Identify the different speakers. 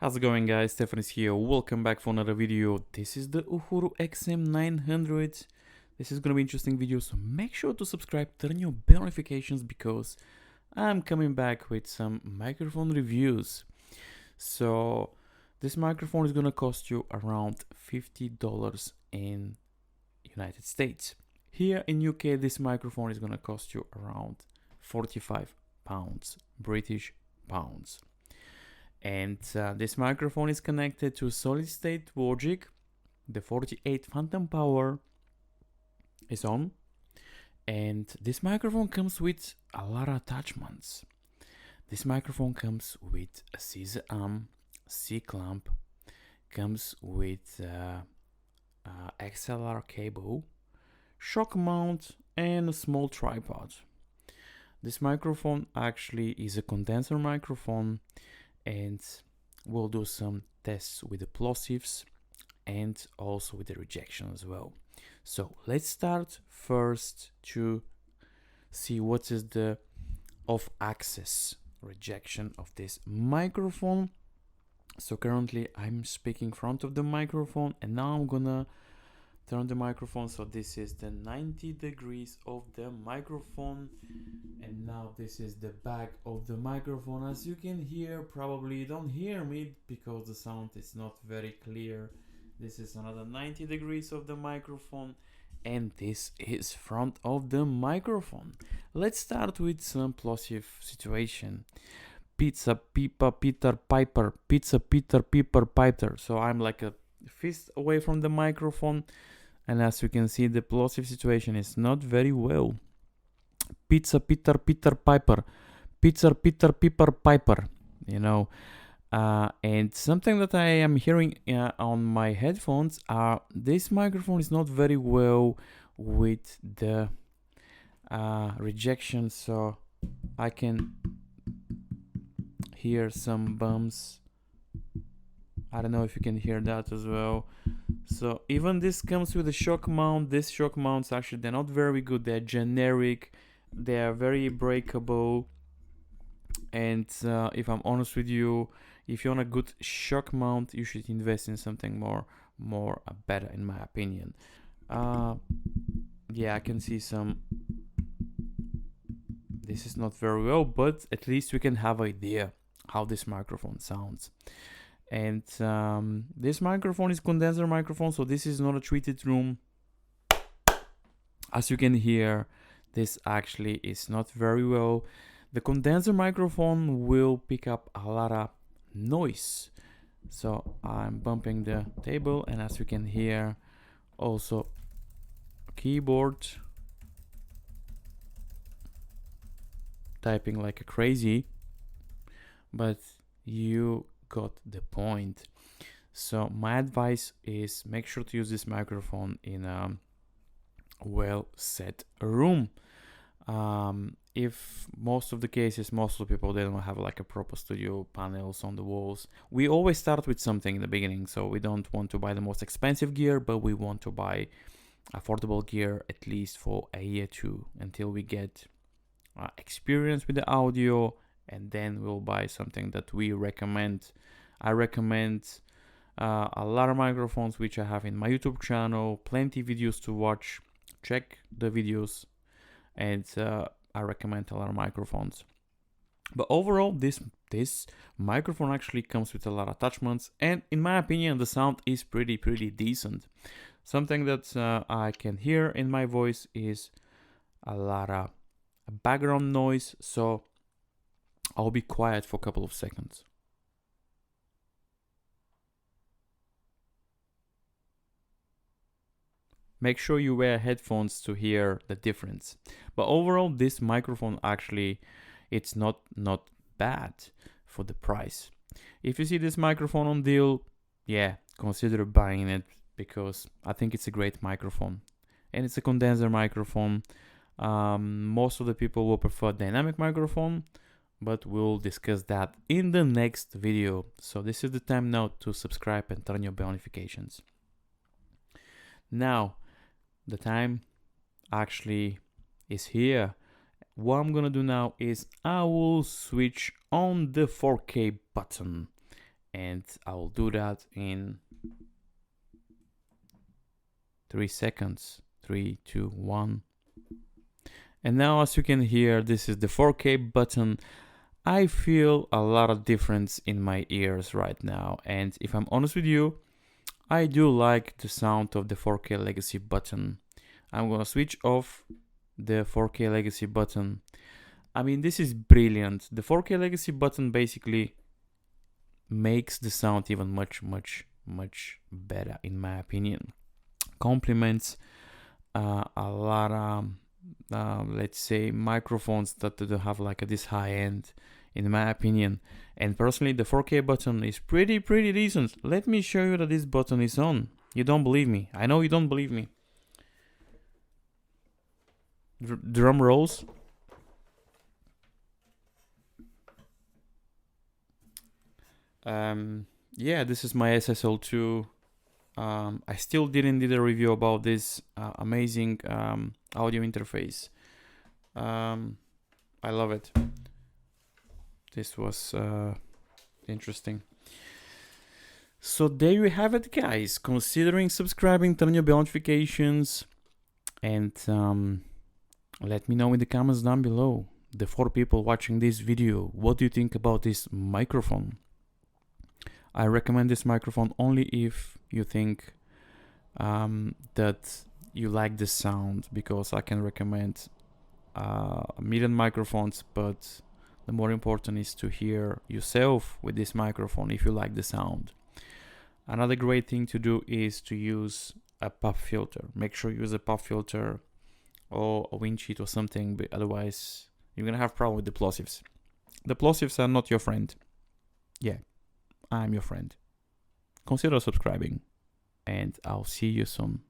Speaker 1: How's it going, guys? Stefan is here. Welcome back for another video. This is the Uhuru XM 900. This is gonna be an interesting video, so make sure to subscribe, turn your bell notifications because I'm coming back with some microphone reviews. So this microphone is gonna cost you around $50 in United States. Here in UK, this microphone is gonna cost you around 45 pounds, British pounds. And this microphone is connected to solid state logic. The 48 phantom power is on, and this microphone comes with a lot of attachments. This microphone comes with a scissor arm, C-clamp, comes with XLR cable, shock mount, and a small tripod. This microphone actually is a condenser microphone, and we'll do some tests with the plosives and also with the rejection as well. So let's start first to see what is the off-axis rejection of this microphone. So currently I'm speaking in front of the microphone, and now I'm gonna turn the microphone. So this is the 90 degrees of the microphone, and now this is the back of the microphone. As you can hear, probably you don't hear me because the sound is not very clear. This is another 90 degrees of the microphone, and this is front of the microphone. Let's start with some plosive situation. Pizza, Pipa, Peter, Piper, Pizza, Peter, Piper, Piper. So I'm like a fist away from the microphone, and as you can see, the plosive situation is not very well. Pizza, Peter, Peter, Piper, Pizza, Peter, Piper, Piper, and something that I am hearing on my headphones are this microphone is not very well with the rejection, so I can hear some bumps. I don't know if you can hear that as well. So even this comes with a shock mount. These shock mounts actually, they're not very good. They're generic. They are very breakable. And if I'm honest with you, if you want a good shock mount, you should invest in something more better, in my opinion. Yeah, I can see some. This is not very well, but at least we can have an idea how this microphone sounds. And this microphone is condenser microphone, so this is not a treated room. As you can hear, this actually is not very well. The condenser microphone will pick up a lot of noise. So I'm bumping the table, and as you can hear, also keyboard typing like a crazy, but you got the point. So my advice is make sure to use this microphone in a well set room. If most of the cases, most of the people, they don't have like a proper studio panels on the walls. We always start with something in the beginning, so we don't want to buy the most expensive gear, but we want to buy affordable gear at least for a year or two until we get experience with the audio, and then we'll buy something that we recommend. I recommend a lot of microphones which I have in my YouTube channel, plenty videos to watch. Check the videos, and I recommend a lot of microphones. But overall, this microphone actually comes with a lot of attachments, and in my opinion, the sound is pretty decent. Something that I can hear in my voice is a lot of background noise, so I'll be quiet for a couple of seconds. Make sure you wear headphones to hear the difference. But overall, this microphone actually, it's not bad for the price. If you see this microphone on deal, yeah, consider buying it because I think it's a great microphone. And it's a condenser microphone. Most of the people will prefer dynamic microphone, but we'll discuss that in the next video. So this is the time now to subscribe and turn your bell notifications. Now, the time actually is here. What I'm gonna do now is I will switch on the 4K button, and I will do that in 3 seconds. 3, 2, 1. And now, as you can hear, this is the 4K button. I feel a lot of difference in my ears right now, and if I'm honest with you, I do like the sound of the 4K Legacy button. I'm gonna switch off the 4K Legacy button. I mean, this is brilliant. The 4K Legacy button basically makes the sound even much better, in my opinion. Complements a lot of let's say microphones that do have like this high end, in my opinion. And personally, the 4K button is pretty decent. Let me show you that this button is on. You don't believe me. I know you don't believe me. Drum rolls. Yeah, this is my SSL2. I still didn't do a review about this amazing audio interface. I love it. This was interesting. So there you have it, guys. Considering subscribing, turn on your bell notifications, and let me know in the comments down below, the 4 people watching this video, what do you think about this microphone? I recommend this microphone only if you think that you like the sound, because I can recommend a million microphones, but the more important is to hear yourself with this microphone if you like the sound. Another great thing to do is to use a pop filter. Make sure you use a pop filter or a wind sheet or something, but otherwise you're gonna have problem with the plosives. The plosives are not your friend. Yeah, I'm your friend. Consider subscribing, and I'll see you soon.